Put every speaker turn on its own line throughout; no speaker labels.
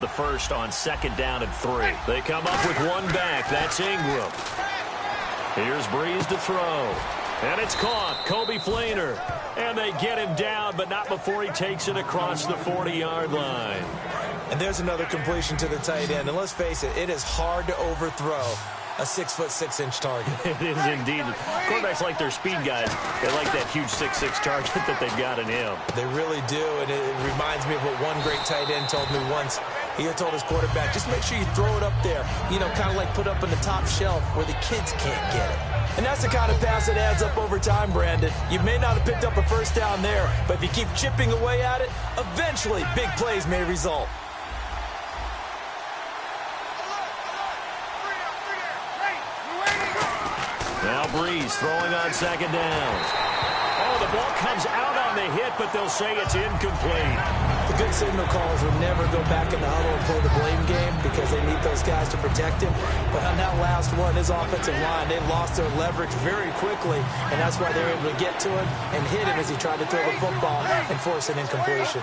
the first on 2nd down and 3. They come up with one back. That's Ingram. Here's Breeze to throw. And it's caught. Kobe Flainer. And they get him down, but not before he takes it across the 40-yard line.
And there's another completion to the tight end. And let's face it, it is hard to overthrow a 6'6" target.
It is indeed. Quarterbacks like their speed guys. They like that huge 6'6" target that they've got in him.
They really do, and it reminds me of what one great tight end told me once. He had told his quarterback, just make sure you throw it up there, you know, kind of like put up on the top shelf where the kids can't get it. And that's the kind of pass that adds up over time, Brandon. You may not have picked up a first down there, but if you keep chipping away at it, eventually big plays may result.
Now Breeze throwing on 2nd down. Oh, the ball comes out on the hit, but they'll say it's incomplete.
The good signal callers would never go back in the huddle and play the blame game because they need those guys to protect him. But on that last one, his offensive line, they lost their leverage very quickly, and that's why they were able to get to him and hit him as he tried to throw the football and force an incompletion.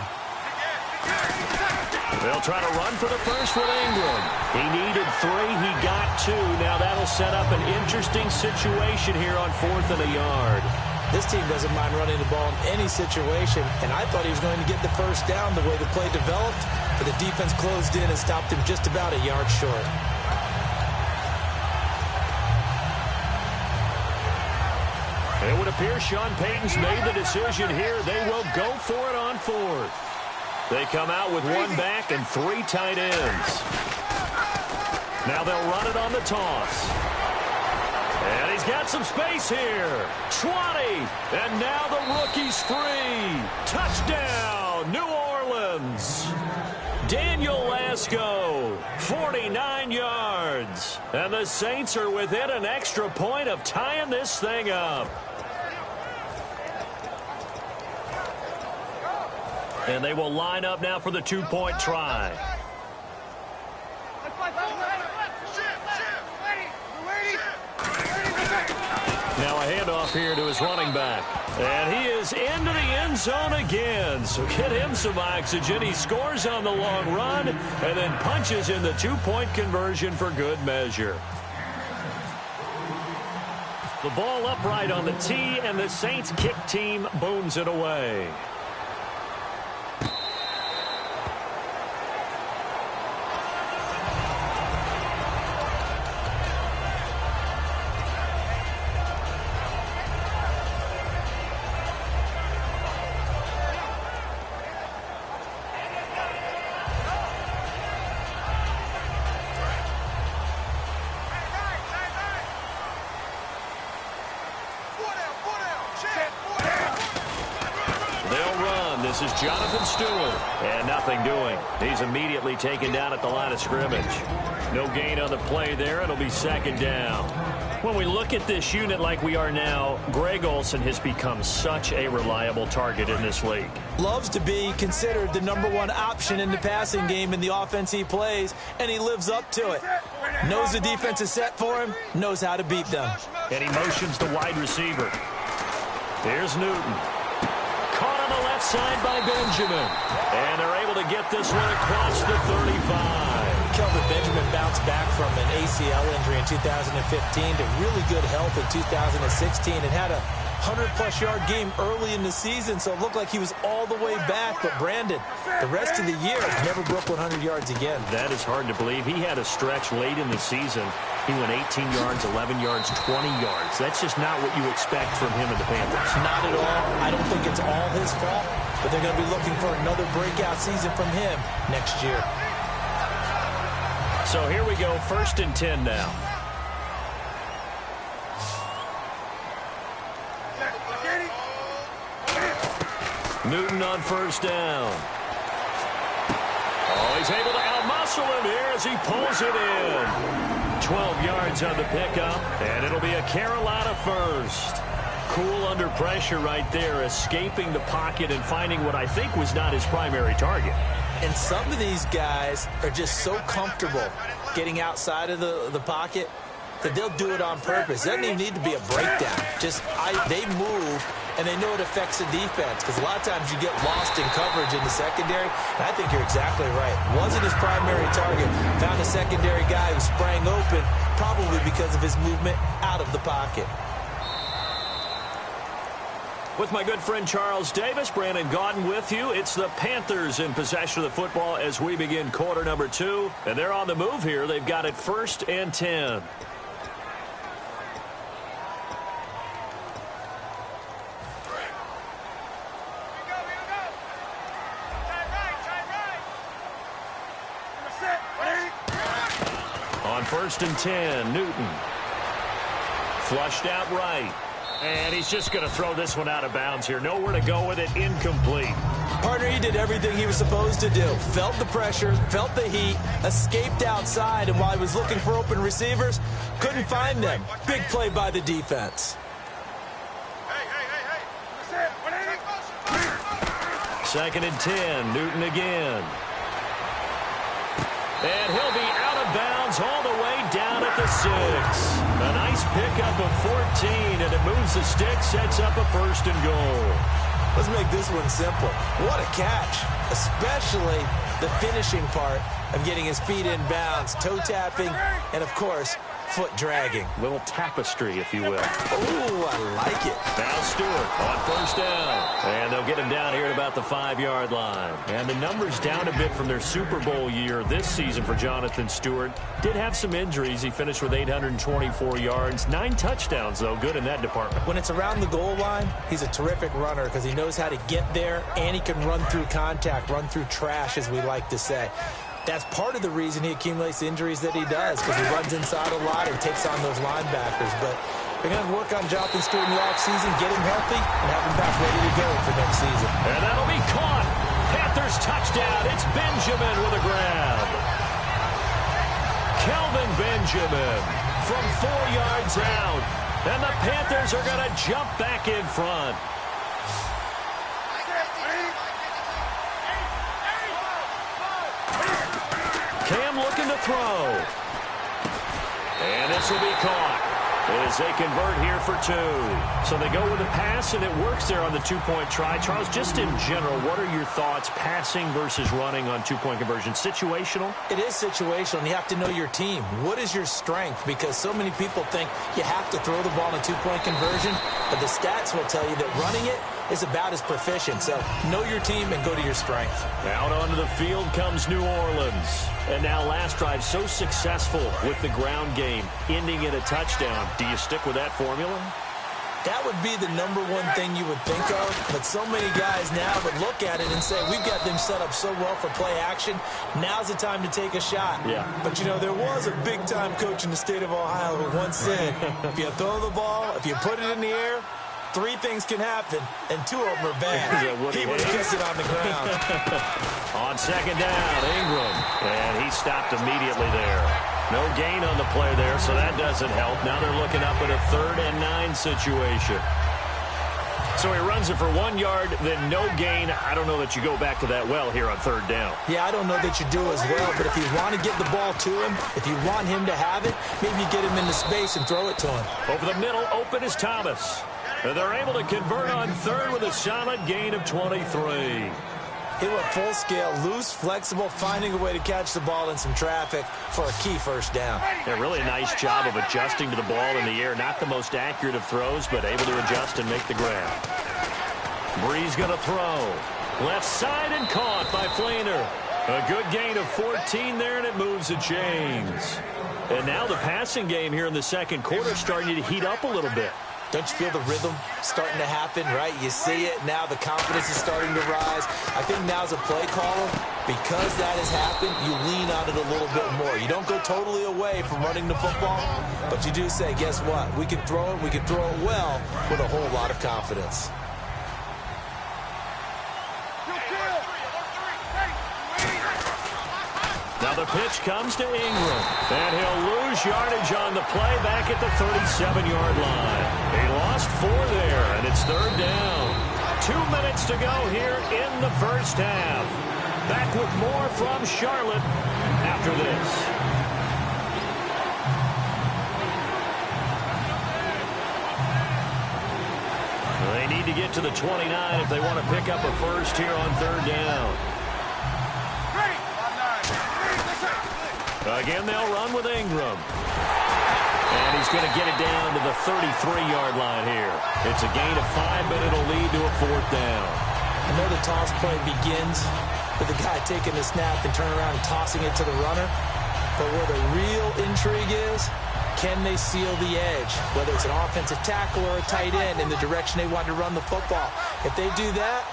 They'll try to run for the first with Ingram. He needed 3. He got 2. Now that'll set up an interesting situation here on 4th and a yard.
This team doesn't mind running the ball in any situation, and I thought he was going to get the first down the way the play developed, but the defense closed in and stopped him just about a yard short.
It would appear Sean Payton's made the decision here. They will go for it on 4th. They come out with one back and 3 tight ends. Now they'll run it on the toss. And he's got some space here. 20. And now the rookie's free. Touchdown, New Orleans. Daniel Lasco, 49 yards. And the Saints are within an extra point of tying this thing up. And they will line up now for the 2-point try. Now a handoff here to his running back. And he is into the end zone again. So get him some oxygen. He scores on the long run and then punches in the 2-point conversion for good measure. The ball upright on the tee, and the Saints kick team booms it away. This is Jonathan Stewart, and nothing doing. He's immediately taken down at the line of scrimmage. No gain on the play there. It'll be 2nd down. When we look at this unit like we are now, Greg Olsen has become such a reliable target in this league.
Loves to be considered the #1 option in the passing game in the offense he plays, and he lives up to it. Knows the defense is set for him, knows how to beat them.
And he motions the wide receiver. Here's Newton. Caught on the left side by Benjamin. And they're able to get this one across the 35.
Kelvin Benjamin bounced back from an ACL injury in 2015 to really good health in 2016 and had a 100-plus yard game early in the season, so it looked like he was all the way back. But Brandon, the rest of the year, never broke 100 yards again.
That is hard to believe. He had a stretch late in the season. He went 18 yards, 11 yards, 20 yards. That's just not what you expect from him and the Panthers.
Not at all. I don't think it's all his fault, but they're going to be looking for another breakout season from him next year.
So here we go, 1st and 10 now. Newton on 1st down. Oh, he's able to outmuscle him here as he pulls it in. 12 yards on the pickup, and it'll be a Carolina first. Cool under pressure right there, escaping the pocket and finding what I think was not his primary target.
And some of these guys are just so comfortable getting outside of the pocket that they'll do it on purpose. It doesn't even need to be a breakdown. Just they move and they know it affects the defense because a lot of times you get lost in coverage in the secondary, and I think you're exactly right. Wasn't his primary target. Found a secondary guy who sprang open, probably because of his movement out of the pocket.
With my good friend Charles Davis, Brandon Gaudin with you. It's the Panthers in possession of the football as we begin quarter number 2. And they're on the move here. They've got it 1st and 10. On 1st and 10, Newton. Flushed out right. And he's just going to throw this one out of bounds here. Nowhere to go with it. Incomplete.
Partner, he did everything he was supposed to do. Felt the pressure, felt the heat, escaped outside, and while he was looking for open receivers, couldn't find them. Big play by the defense.
Second and 10, Newton again. And he'll be out of bounds all the way down at the 6. A nice pickup of 14, and it moves the stick, sets up a 1st and goal.
Let's make this one simple. What a catch, especially the finishing part of getting his feet in bounds, toe tapping, and of course, foot dragging.
Little tapestry, if you will.
Oh, I like it.
Now Stewart on 1st down. And they'll get him down here at about the 5-yard line. And the numbers down a bit from their Super Bowl year this season for Jonathan Stewart. Did have some injuries. He finished with 824 yards. 9 touchdowns, though. Good in that department.
When it's around the goal line, he's a terrific runner because he knows how to get there, and he can run through contact, run through trash, as we like to say. That's part of the reason he accumulates the injuries that he does, because he runs inside a lot and takes on those linebackers. But they're going to work on Jonathan Stewart in the offseason, get him healthy, and have him back ready to go for next season.
And that'll be caught. Panthers touchdown. It's Benjamin with a grab. Kelvin Benjamin from 4 yards out. And the Panthers are going to jump back in front. Cam looking to throw. And this will be caught as they convert here for 2. So they go with a pass, and it works there on the 2-point try. Charles, just in general, what are your thoughts passing versus running on 2-point conversion? Situational?
It is situational, and you have to know your team. What is your strength? Because so many people think you have to throw the ball in a 2-point conversion, but the stats will tell you that running it is about as proficient. So know your team and go to your strength.
Out onto the field comes New Orleans. And now last drive so successful with the ground game, ending in a touchdown. Do you stick with that formula?
That would be the #1 thing you would think of, but so many guys now would look at it and say, we've got them set up so well for play action, now's the time to take a shot.
Yeah.
But, you know, there was a big-time coach in the state of Ohio who once said, if you throw the ball, if you put it in the air, 3 things can happen, and 2 of them are bad. He would kiss it on the ground.
On 2nd down, Ingram. And he stopped immediately there. No gain on the play there, so that doesn't help. Now they're looking up at a 3rd and 9 situation. So he runs it for 1 yard, then no gain. I don't know that you go back to that well here on 3rd down.
Yeah, I don't know that you do as well, but if you want to get the ball to him, if you want him to have it, maybe you get him into space and throw it to him.
Over the middle, open is Thomas. And they're able to convert on 3rd with a solid gain of 23.
He went full scale, loose, flexible, finding a way to catch the ball in some traffic for a key 1st down.
Yeah, really nice job of adjusting to the ball in the air. Not the most accurate of throws, but able to adjust and make the grab. Breeze going to throw. Left side and caught by Flainer. A good gain of 14 there, and it moves the chains. And now the passing game here in the 2nd quarter starting to heat up a little bit.
Don't you feel the rhythm starting to happen, right? You see it. Now the confidence is starting to rise. I think now as a play caller, because that has happened, you lean on it a little bit more. You don't go totally away from running the football, but you do say, guess what? We can throw it. We can throw it well with a whole lot of confidence.
Now the pitch comes to Ingram. And he'll lose yardage on the play back at the 37-yard line. He lost 4 there, and it's 3rd down. 2 minutes to go here in the 1st half. Back with more from Charlotte after this. They need to get to the 29 if they want to pick up a first here on third down. Again, they'll run with Ingram. And he's going to get it down to the 33-yard line here. It's a gain of 5, but it'll lead to a fourth down.
I know the toss play begins with the guy taking the snap and turning around and tossing it to the runner. But where the real intrigue is, can they seal the edge? Whether it's an offensive tackle or a tight end in the direction they want to run the football. If they do that,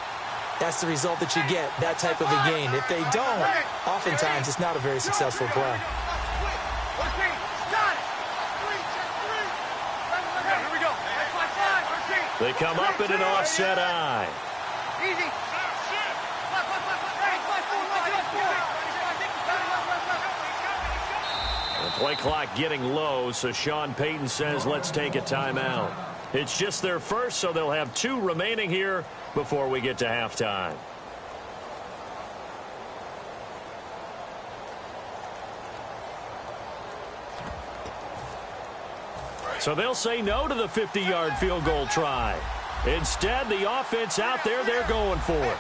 that's the result that you get, that type of a gain. If they don't, oftentimes it's not a very successful play.
They come up in an offset eye. The play clock getting low, so Sean Payton says, let's take a timeout. It's just their first, so they'll have 2 remaining here before we get to halftime. So they'll say no to the 50-yard field goal try. Instead, the offense out there, they're going for it.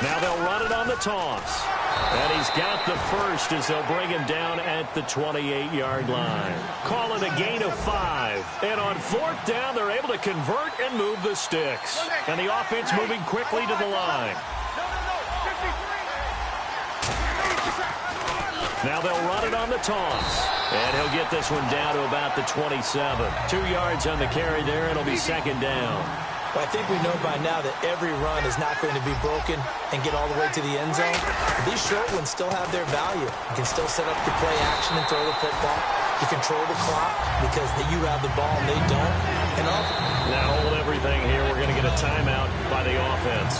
Now they'll run it on the toss. And he's got the first as they'll bring him down at the 28-yard line. Call it a gain of 5. And on fourth down, they're able to convert and move the sticks. And the offense moving quickly to the line. Now they'll run it on the toss. And he'll get this one down to about the 27. 2 yards on the carry there, and it'll be second down.
Well, I think we know by now that every run is not going to be broken and get all the way to the end zone. These short ones still have their value. You can still set up the play action and throw the football. You control the clock because you have the ball and they don't. And
now hold everything here. We're going to get a timeout by the offense.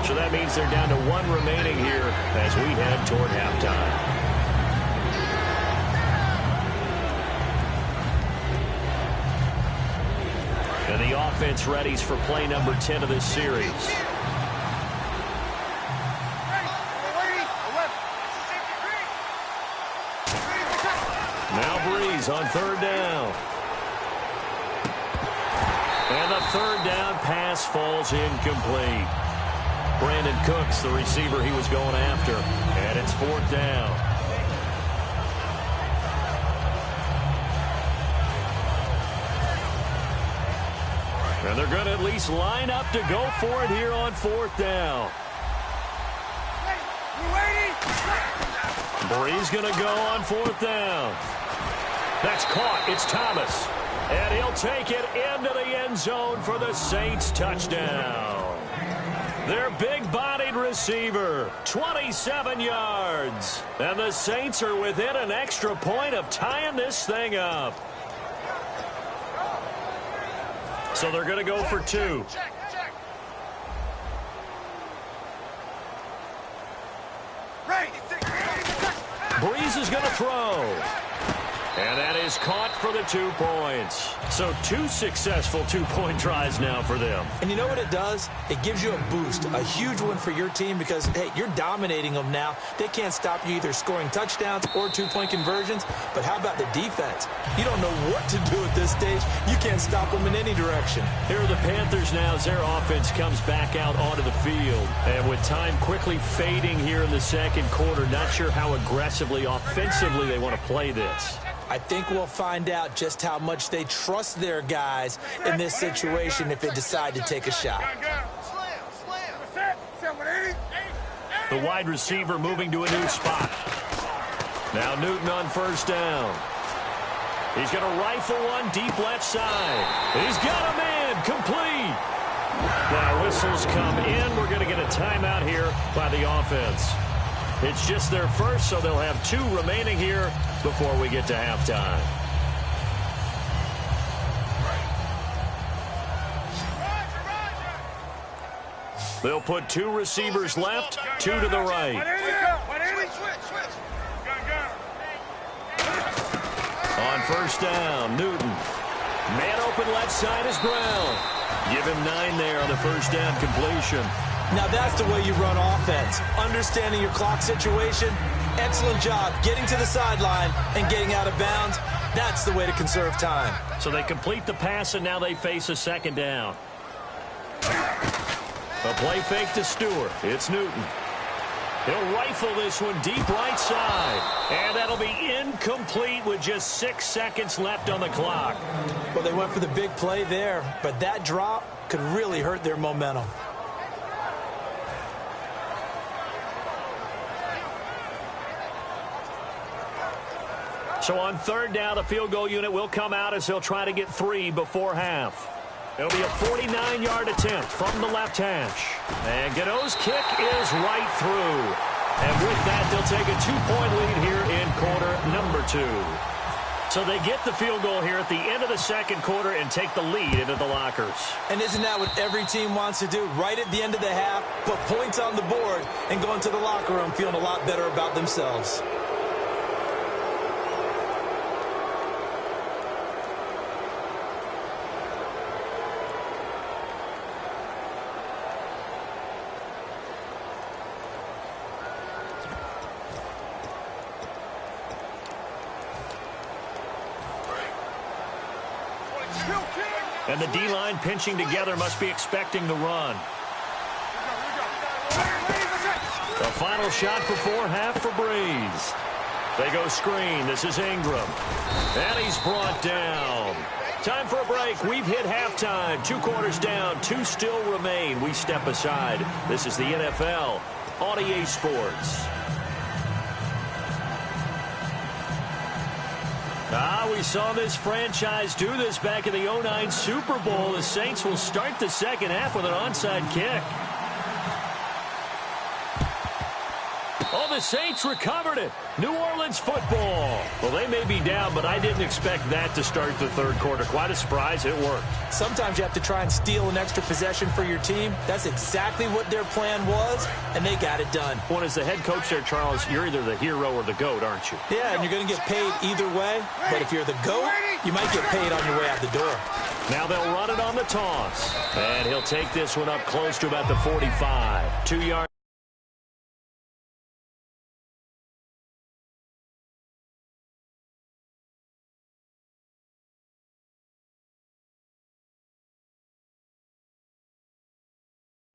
So that means they're down to 1 remaining here as we head toward halftime. And the offense readies for play number 10 of this series. Now Breeze on third down. And the third down pass falls incomplete. Brandon Cooks, the receiver he was going after. And it's fourth down. And they're going to at least line up to go for it here on fourth down. Breeze going to go on fourth down. That's caught. It's Thomas. And he'll take it into the end zone for the Saints touchdown. Their big-bodied receiver, 27 yards. And the Saints are within an extra point of tying this thing up. So they're going to go for 2. Breeze is going to throw. And that is caught for the 2 points. So 2 successful two-point tries now for them.
And you know what it does? It gives you a boost, a huge one for your team because, hey, you're dominating them now. They can't stop you either scoring touchdowns or 2-point conversions. But how about the defense? You don't know what to do at this stage. You can't stop them in any direction.
Here are the Panthers now as their offense comes back out onto the field. And with time quickly fading here in the second quarter, not sure how aggressively, offensively they want to play this.
I think we'll find out just how much they trust their guys in this situation if they decide to take a shot.
The wide receiver moving to a new spot. Now Newton on first down. He's going to rifle one deep left side. He's got him in. Complete. Now whistles come in. We're going to get a timeout here by the offense. It's just their first, so they'll have 2 remaining here before we get to halftime. They'll put 2 receivers left, 2 to the right. On first down, Newton. Man open left side is Brown. Give him 9 there on the first down completion.
Now that's the way you run offense. Understanding your clock situation. Excellent job getting to the sideline and getting out of bounds. That's the way to conserve time.
So they complete the pass, and now they face a second down. A play fake to Stewart. It's Newton. He'll rifle this one deep right side. And that'll be incomplete with just 6 seconds left on the clock.
Well, they went for the big play there, but that drop could really hurt their momentum.
So on third down, the field goal unit will come out as they'll try to get 3 before half. It'll be a 49-yard attempt from the left hash. And Gano's kick is right through. And with that, they'll take a 2-point lead here in quarter number 2. So they get the field goal here at the end of the second quarter and take the lead into the lockers.
And isn't that what every team wants to do? Right at the end of the half, put points on the board and go into the locker room feeling a lot better about themselves.
And the D-line pinching together must be expecting the run. The final shot before half for Breeze. They go screen. This is Ingram. And he's brought down. Time for a break. We've hit halftime. 2 quarters down. 2 still remain. We step aside. This is the NFL on EA Sports. We saw this franchise do this back in the 2009 Super Bowl. The Saints will start the second half with an onside kick. Oh, the Saints recovered it. New Orleans football. Well, they may be down, but I didn't expect that to start the third quarter. Quite a surprise. It worked.
Sometimes you have to try and steal an extra possession for your team. That's exactly what their plan was, and they got it done.
Well, as the head coach there, Charles, you're either the hero or the GOAT, aren't you?
Yeah, and you're going to get paid either way. But if you're the GOAT, you might get paid on your way out the door.
Now they'll run it on the toss. And he'll take this one up close to about the 45. 2 yards.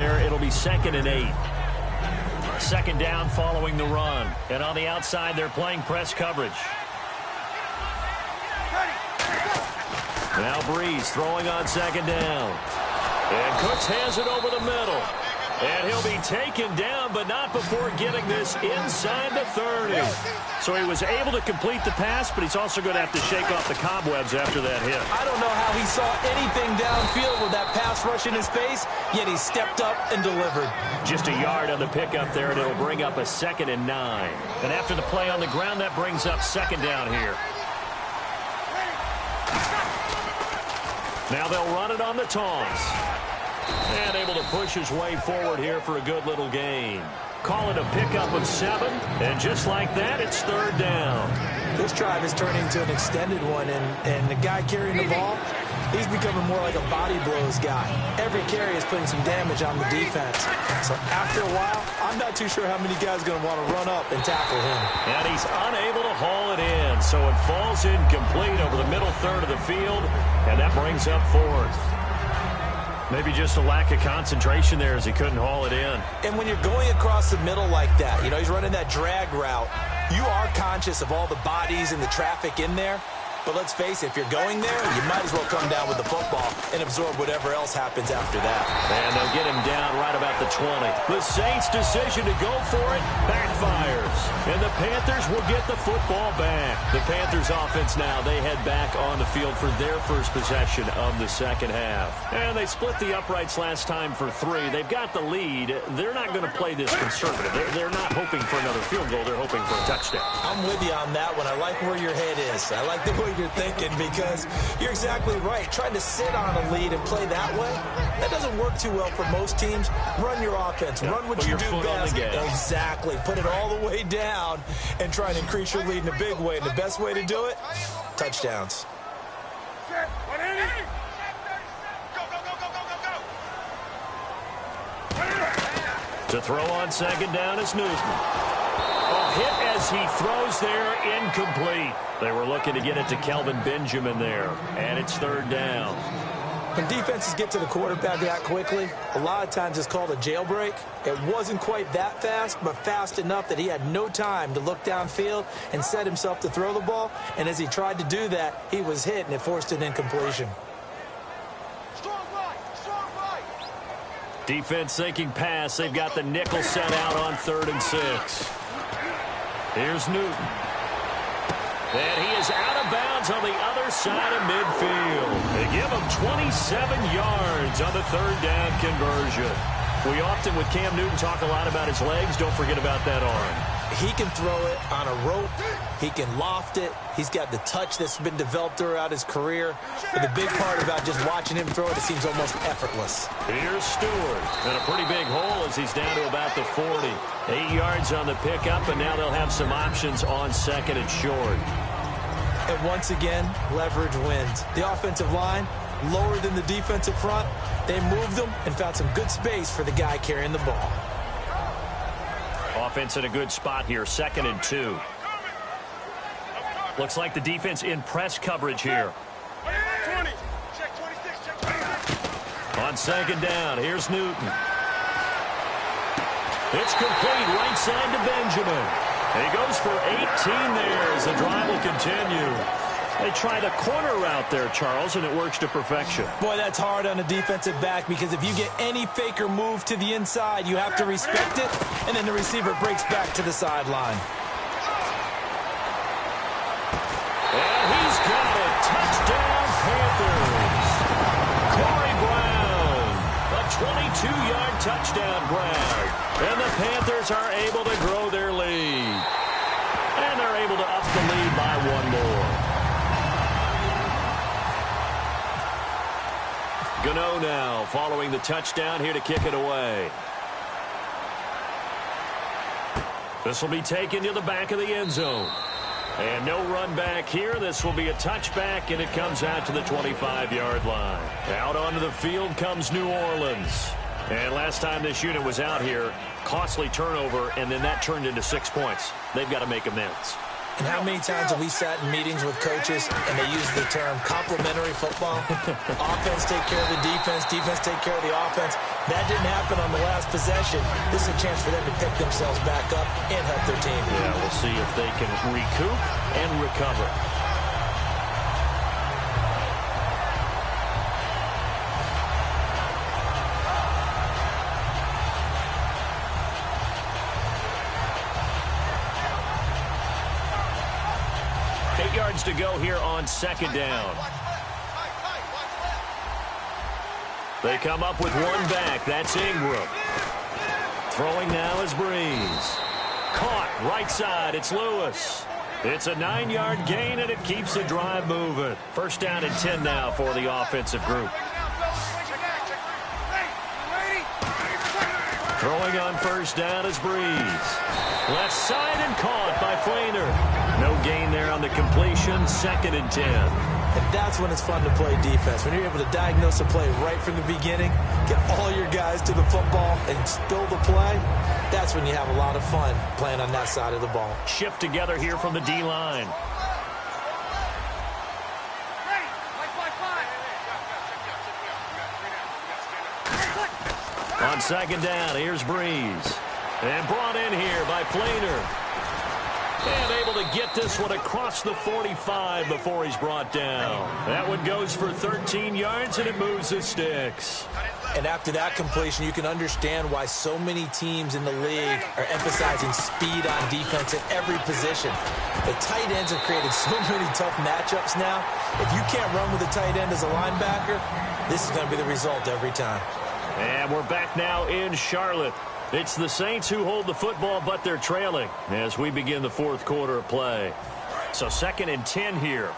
It'll be 2nd and 8. Second down following the run. And on the outside, they're playing press coverage. Now Breeze throwing on second down. And Cooks has it over the middle. And he'll be taken down, but not before getting this inside the 30. So he was able to complete the pass, but he's also going to have to shake off the cobwebs after that hit.
I don't know how he saw anything downfield with that pass rush in his face, yet he stepped up and delivered.
Just a yard on the pickup there, and it'll bring up a 2nd and 9. And after the play on the ground, that brings up second down here. Now they'll run it on the toss. And able to push his way forward here for a good little gain. Call it a pickup of 7. And just like that, it's third down.
This drive is turning into an extended one. And the guy carrying the ball, he's becoming more like a body blows guy. Every carry is putting some damage on the defense. So after a while, I'm not too sure how many guys are going to want to run up and tackle him.
And he's unable to haul it in. So it falls incomplete over the middle third of the field. And that brings up 4th. Maybe just a lack of concentration there as he couldn't haul it in.
And when you're going across the middle like that, you know, he's running that drag route, you are conscious of all the bodies and the traffic in there. But let's face it, if you're going there, you might as well come down with the football and absorb whatever else happens after that.
And they'll get him down right about the 20. The Saints' decision to go for it backfires. And the Panthers will get the football back. The Panthers offense now, they head back on the field for their first possession of the second half. And they split the uprights last time for 3. They've got the lead. They're not going to play this conservative. They're not hoping for another field goal. They're hoping for a touchdown.
I'm with you on that one. I like where your head is. I like the way you're thinking, because you're exactly right. Trying to sit on a lead and play that way, that doesn't work too well for most teams. Run your offense.
Yeah,
run what you do best. Exactly. Put it all the way down and try and increase your lead in a big way. And the best way to do it, touchdowns.
To throw on second down is Newton. A hit as as he throws there, incomplete. They were looking to get it to Kelvin Benjamin there, and it's third down.
When defenses get to the quarterback that quickly, a lot of times it's called a jailbreak. It wasn't quite that fast, but fast enough that he had no time to look downfield and set himself to throw the ball. And as he tried to do that, he was hit, and it forced an incompletion.
Defense thinking pass. They've got the nickel set out on 3rd and 6. Here's Newton. And he is out of bounds on the other side of midfield. They give him 27 yards on the 3rd down conversion. We often, with Cam Newton, talk a lot about his legs. Don't forget about that arm.
He can throw it on a rope. He can loft it. He's got the touch that's been developed throughout his career. But the big part about just watching him throw it, it seems almost effortless.
Here's Stewart. And a pretty big hole as he's down to about the 40. 8 yards on the pickup, and now they'll have some options on 2nd and short.
And once again, leverage wins. The offensive line, lower than the defensive front. They moved them and found some good space for the guy carrying the ball.
Offense in a good spot here, 2nd and 2. Looks like the defense in press coverage here. On 2nd down, here's Newton. It's complete, right side to Benjamin. He goes for 18 there as the drive will continue. They try the corner route there, Charles, and it works to perfection.
Boy, that's hard on a defensive back because if you get any faker move to the inside, you have to respect it, and then the receiver breaks back to the sideline.
And he's got it. Touchdown, Panthers. Corey Brown, a 22-yard touchdown grab. And the Panthers are able to grow their lead. And they're able to up the lead by one more. Gano now following the touchdown here to kick it away. This will be taken to the back of the end zone. And no run back here. This will be a touchback, and it comes out to the 25-yard line. Out onto the field comes New Orleans. And last time this unit was out here, costly turnover, and then that turned into 6 points. They've got to make amends.
And how many times have we sat in meetings with coaches and they use the term complementary football? Offense take care of the defense, defense take care of the offense. That didn't happen on the last possession. This is a chance for them to pick themselves back up and help their team.
Yeah, we'll see if they can recoup and recover. To go here on 2nd down. They come up with one back. That's Ingram. Throwing now is Breeze. Caught right side. It's Lewis. It's a 9-yard gain, and it keeps the drive moving. 1st down and 10 now for the offensive group. Throwing on 1st down is Breeze. Left side and caught by Flainer. No gain there on the completion. 2nd and 10.
And that's when it's fun to play defense. When you're able to diagnose a play right from the beginning, get all your guys to the football, and spill the play, that's when you have a lot of fun playing on that side of the ball.
Shift together here from the D-line. On 2nd down, here's Breeze. And brought in here by Flainer. And able to get this one across the 45 before he's brought down. That one goes for 13 yards, and it moves the sticks.
And after that completion, you can understand why so many teams in the league are emphasizing speed on defense at every position. The tight ends have created so many tough matchups now. If you can't run with a tight end as a linebacker, this is going to be the result every time.
And we're back now in Charlotte. It's the Saints who hold the football, but they're trailing as we begin the 4th quarter of play. So 2nd and 10 here.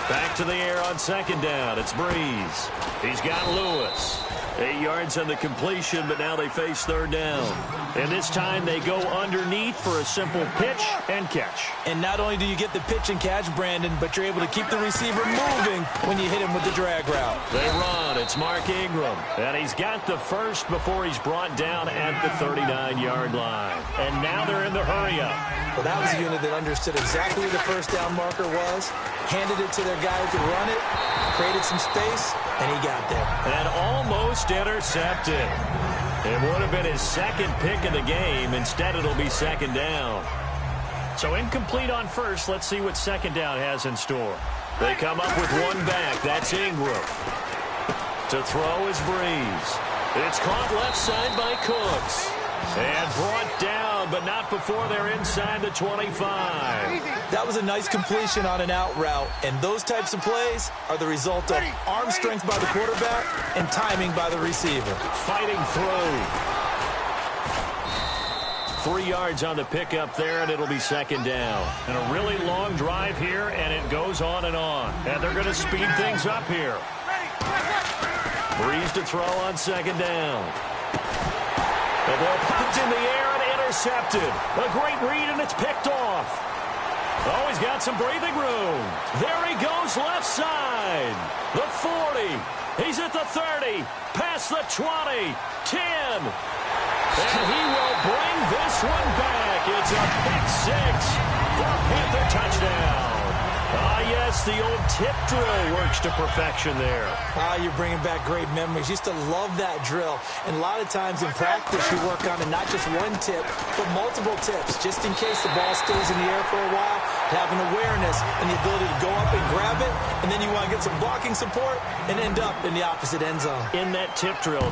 Back to the air on 2nd down. It's Breeze. He's got Lewis. 8 yards on the completion, but now they face third down. And this time they go underneath for a simple pitch and catch.
And not only do you get the pitch and catch, Brandon, but you're able to keep the receiver moving when you hit him with the drag route.
They run. It's Mark Ingram. And he's got the first before he's brought down at the 39-yard line. And now they're in the hurry-up.
Well, that was a unit that understood exactly where the first down marker was, handed it to their guy who could run it, created some space, and he got there.
And almost intercepted. It would have been his second pick of the game. Instead, it'll be second down. So incomplete on first. Let's see what second down has in store. They come up with one back. That's Ingram. To throw is Breeze. It's caught left side by Cooks. And brought down, but not before they're inside the 25.
That was a nice completion on an out route, and those types of plays are the result of arm strength by the quarterback and timing by the receiver.
Fighting through. 3 yards on the pickup there, and it'll be second down. And a really long drive here, and it goes on and on. And they're going to speed things up here. Breeze to throw on second down. The ball popped in the air and intercepted. A great read, and it's picked off. Oh, he's got some breathing room. There he goes left side. The 40. He's at the 30. Past the 20. 10. And he will bring this one back. It's a pick six for a Panther touchdown. Ah, yes, the old tip drill works to perfection there.
Ah, you're bringing back great memories. Used to love that drill. And a lot of times in practice, you work on it, not just one tip, but multiple tips, just in case the ball stays in the air for a while, having awareness and the ability to go up and grab it, and then you want to get some blocking support and end up in the opposite end zone.
In that tip drill,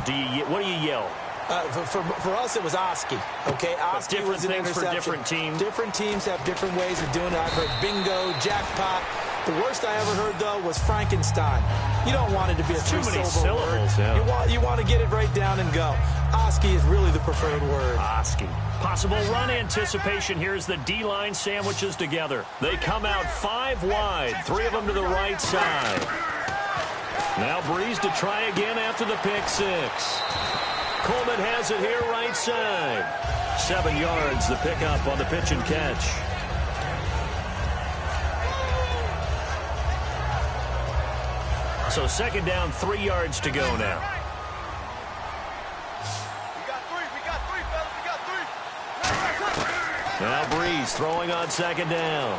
what do you yell?
For us, it was Oski. Okay, Oski was an
things
interception.
For different teams.
Different teams have different ways of doing it. I've heard bingo, jackpot. The worst I ever heard, though, was Frankenstein. You don't want it to be a three-syllable word.
Yeah.
You want to get it right down and go. Oski is really the preferred word.
Oski. Possible run anticipation here as the D-line sandwiches together. They come out 5 wide, 3 of them to the right side. Now Breeze to try again after the pick six. Coleman has it here right side. 7 yards, the pickup on the pitch and catch. So second down, 3 yards to go now.
We got three, fellas.
Now Breeze throwing on second down.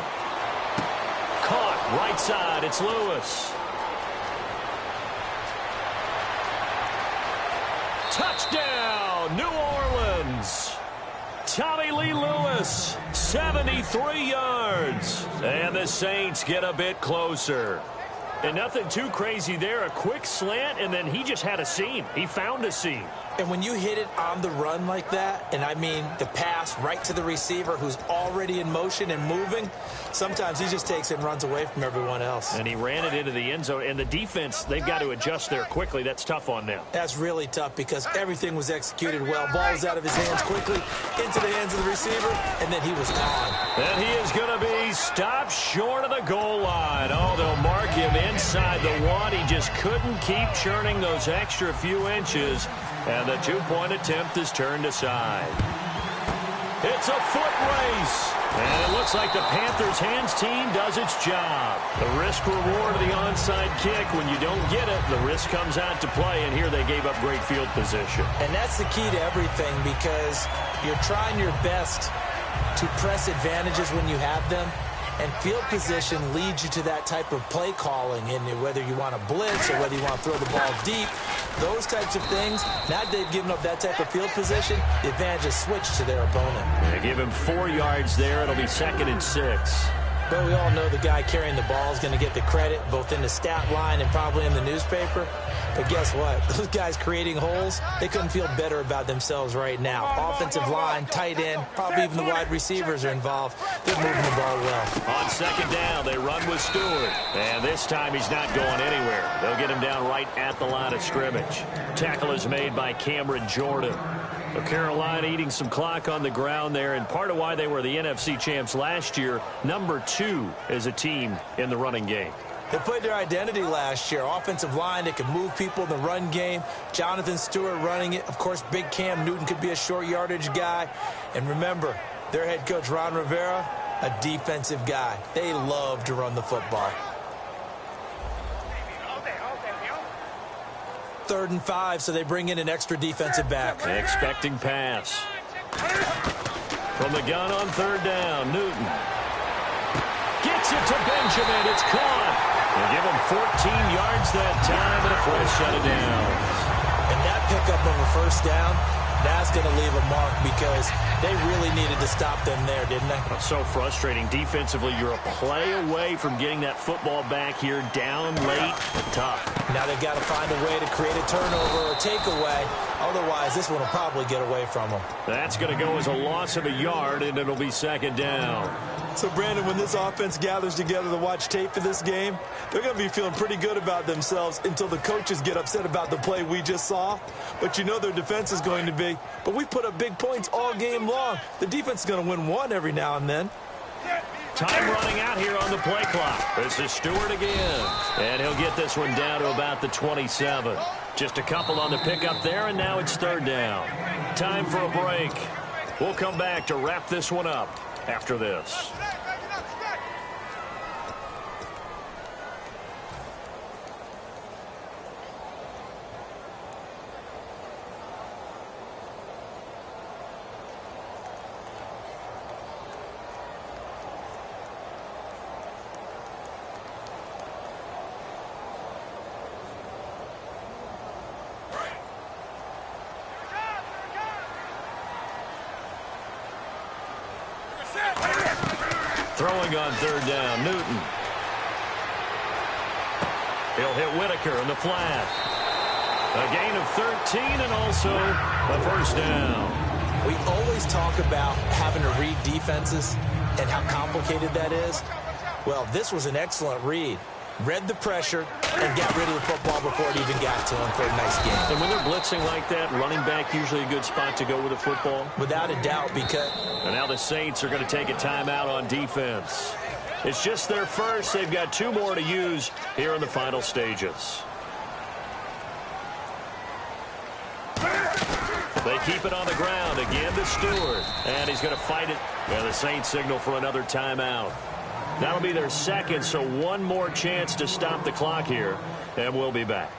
Caught right side. It's Lewis. Touchdown, New Orleans. Tommy Lee Lewis, 73 yards. And the Saints get a bit closer. And nothing too crazy there. A quick slant, and then he just had a seam. He found a seam.
And when you hit it on the run like that, and I mean the pass right to the receiver who's already in motion and moving, sometimes he just takes it and runs away from everyone else.
And he ran it into the end zone. And the defense, they've got to adjust there quickly. That's tough on them.
That's really tough because everything was executed well. Ball was out of his hands quickly, into the hands of the receiver, and then he was gone.
And he is going to be stopped short of the goal line. Oh, they'll mark him inside the 1. He just couldn't keep churning those extra few inches. And the 2-point attempt is turned aside. It's a foot race. And it looks like the Panthers' hands team does its job. The risk-reward of the onside kick. When you don't get it, the risk comes out to play. And here they gave up great field position.
And that's the key to everything because you're trying your best to press advantages when you have them. And field position leads you to that type of play calling. And whether you want to blitz or whether you want to throw the ball deep, those types of things, now that they've given up that type of field position, the advantage is switched to their opponent.
They give him 4 yards there. It'll be 2nd and 6.
But we all know the guy carrying the ball is going to get the credit, both in the stat line and probably in the newspaper. But guess what? Those guys creating holes, they couldn't feel better about themselves right now. Offensive line, tight end, probably even the wide receivers are involved. They're moving the ball well.
On second down, they run with Stewart. And this time he's not going anywhere. They'll get him down right at the line of scrimmage. Tackle is made by Cameron Jordan. Well, Carolina eating some clock on the ground there, and part of why they were the NFC champs last year, number 2 as a team in the running game.
They played their identity last year. Offensive line that can move people in the run game. Jonathan Stewart running it. Of course, big Cam Newton could be a short yardage guy. And remember, their head coach, Ron Rivera, a defensive guy. They love to run the football. 3rd and 5, so they bring in an extra defensive back.
Expecting pass. From the gun on 3rd down, Newton. Gets it to Benjamin. It's caught. They give him 14 yards that time and a fresh set of downs.
And that pickup of a 1st down, that's going to leave a mark because they really needed to stop them there, didn't they?
That's so frustrating. Defensively, you're a play away from getting that football back here down late. Tough.
Now they've got to find a way to create a turnover or takeaway. Otherwise, this one will probably get away from them.
That's going to go as a loss of a yard, and it'll be 2nd down.
So, Brandon, when this offense gathers together to watch tape for this game, they're going to be feeling pretty good about themselves until the coaches get upset about the play we just saw. But you know their defense is going to be. But we put up big points all game long. The defense is going to win one every now and then.
Time running out here on the play clock. This is Stewart again. And he'll get this one down to about the 27. Just a couple on the pickup there, and now it's 3rd down. Time for a break. We'll come back to wrap this one up after this. Throwing on 3rd down, Newton. He'll hit Whitaker in the flat. A gain of 13 and also a 1st down.
We always talk about having to read defenses and how complicated that is. Well, this was an excellent read. Read the pressure and got rid of the football before it even got to him for a nice game.
And when they're blitzing like that, running back usually a good spot to go with the football?
Without a doubt, because...
And now the Saints are going to take a timeout on defense. It's just their first. They've got 2 more to use here in the final stages. They keep it on the ground again to Stewart. And he's going to fight it. And the Saints signal for another timeout. That'll be their 2nd, so 1 more chance to stop the clock here, and we'll be back.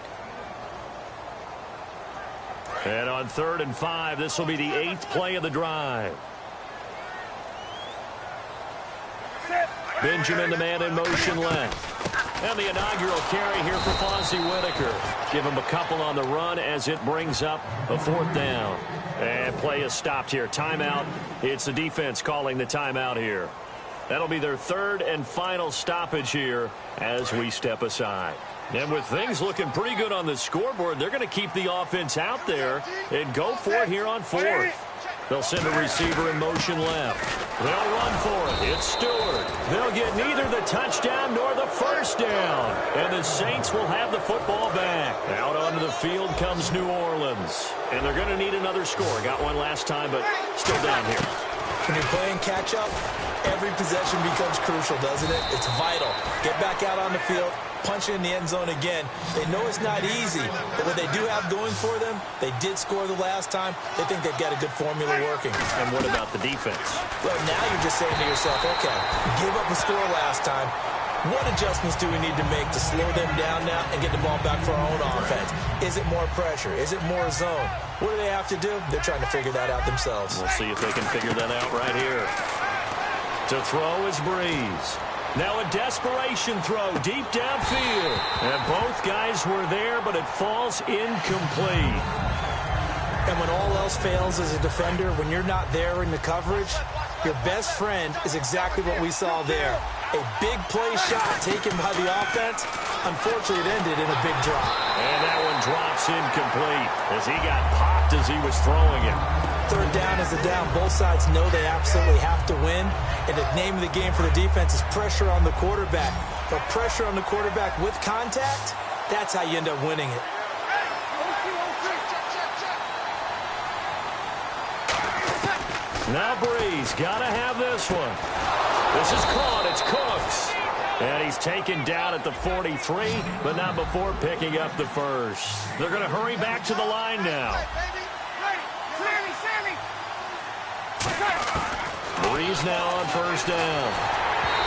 And on 3rd and 5, this will be the 8th play of the drive. Benjamin, the man in motion left. And the inaugural carry here for Fozzie Whitaker. Give him a couple on the run as it brings up a 4th down. And play is stopped here. Timeout. It's the defense calling the timeout here. That'll be their 3rd and final stoppage here as we step aside. And with things looking pretty good on the scoreboard, they're going to keep the offense out there and go for it here on 4th. They'll send a receiver in motion left. They'll run for it. It's Stewart. They'll get neither the touchdown nor the 1st down. And the Saints will have the football back. Out onto the field comes New Orleans. And they're going to need another score. Got one last time, but still down here.
When you're playing catch-up, every possession becomes crucial, doesn't it? It's vital. Get back out on the field, punch it in the end zone again. They know it's not easy, but what they do have going for them, they did score the last time. They think they've got a good formula working.
And what about the defense?
Well, now you're just saying to yourself, okay, give up a score last time. What adjustments do we need to make to slow them down now and get the ball back for our own offense? Is it more pressure? Is it more zone? What do they have to do? They're trying to figure that out themselves.
We'll see if they can figure that out right here. To throw is Breeze. Now a desperation throw deep downfield. And both guys were there, but it falls incomplete.
And when all else fails as a defender, when you're not there in the coverage, your best friend is exactly what we saw there. A big play shot taken by the offense. Unfortunately, it ended in a big drop.
And that one drops incomplete as he got popped as he was throwing it.
3rd down is the down. Both sides know they absolutely have to win. And the name of the game for the defense is pressure on the quarterback. But pressure on the quarterback with contact, that's how you end up winning it.
Now Breeze got to have this one. This is caught. It's Cooks. And he's taken down at the 43, but not before picking up the first. They're going to hurry back to the line now. Breeze now on first down.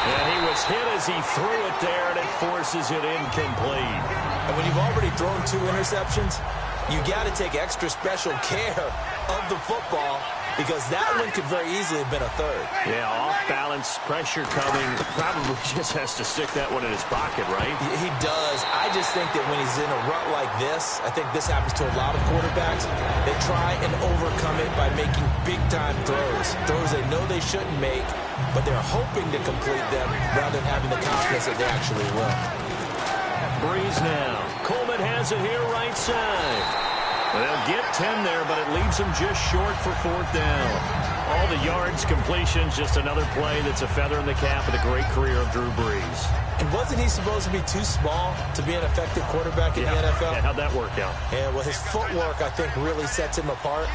And he was hit as he threw it there, and it forces it incomplete.
And when you've already thrown 2 interceptions, you got to take extra special care of the football, because that one could very easily have been a third.
Yeah, off balance, pressure coming. Probably just has to stick that one in his pocket, right?
He does. I just think that when he's in a rut like this, I think this happens to a lot of quarterbacks, they try and overcome it by making big-time throws. Throws they know they shouldn't make, but they're hoping to complete them rather than having the confidence that they actually will.
Breeze now. Coleman has it here right side. They'll get 10 there, but it leaves them just short for 4th down. All the yards, completions, just another play that's a feather in the cap of the great career of Drew Brees.
And wasn't he supposed to be too small to be an effective quarterback in the NFL?
Yeah, how'd that work out?
Yeah, well, his footwork, I think, really sets him apart.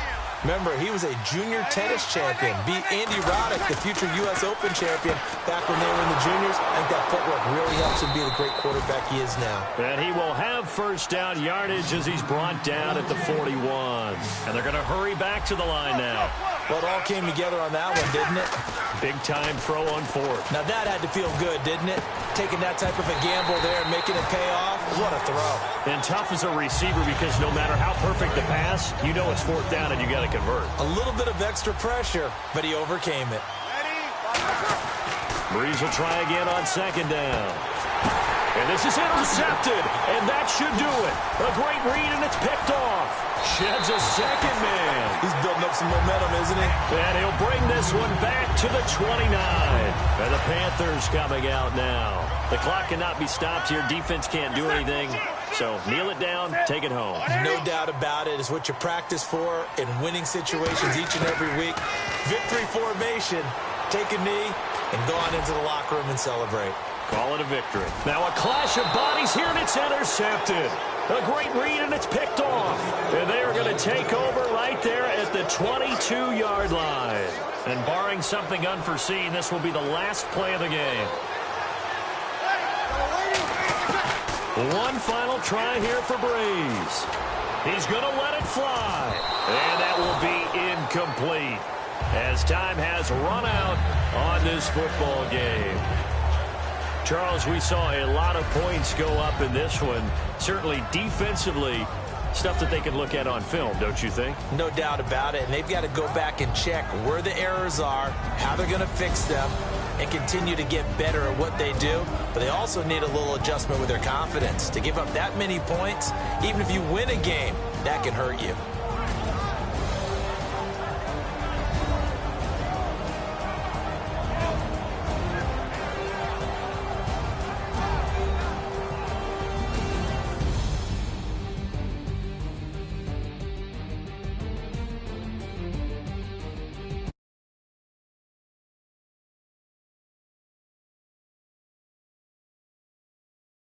Remember, he was a junior tennis champion, beat Andy Roddick, the future U.S. Open champion, back when they were in the juniors. I think that footwork really helps him be the great quarterback he is now.
And he will have first down yardage as he's brought down at the 41. And they're going to hurry back to the line now.
Well, it all came together on that one, didn't it?
Big-time throw on 4th.
Now, that had to feel good, didn't it? Taking that type of a gamble there and making it pay off. What a throw.
And tough as a receiver, because no matter how perfect the pass, you know it's 4th down and you got to convert.
A little bit of extra pressure, but he overcame it.
Breeze will try again on 2nd down. And this is intercepted, and that should do it. A great read, and it's picked off. Sheds a second man.
He's building up some momentum, isn't he?
And he'll bring this one back to the 29. And the Panthers coming out now. The clock cannot be stopped here. Defense can't do anything. So kneel it down, take it home.
No doubt about it. It's what you practice for in winning situations each and every week. Victory formation. Take a knee and go on into the locker room and celebrate.
Call it a victory. Now a clash of bodies here, and it's intercepted. A great read, and it's picked off. And they are going to take over right there at the 22-yard line. And barring something unforeseen, this will be the last play of the game. One final try here for Breeze. He's going to let it fly. And that will be incomplete, as time has run out on this football game. Charles, we saw a lot of points go up in this one. Certainly defensively, stuff that they can look at on film, don't you think?
No doubt about it. And they've got to go back and check where the errors are, how they're going to fix them, and continue to get better at what they do. But they also need a little adjustment with their confidence. To give up that many points, even if you win a game, that can hurt you.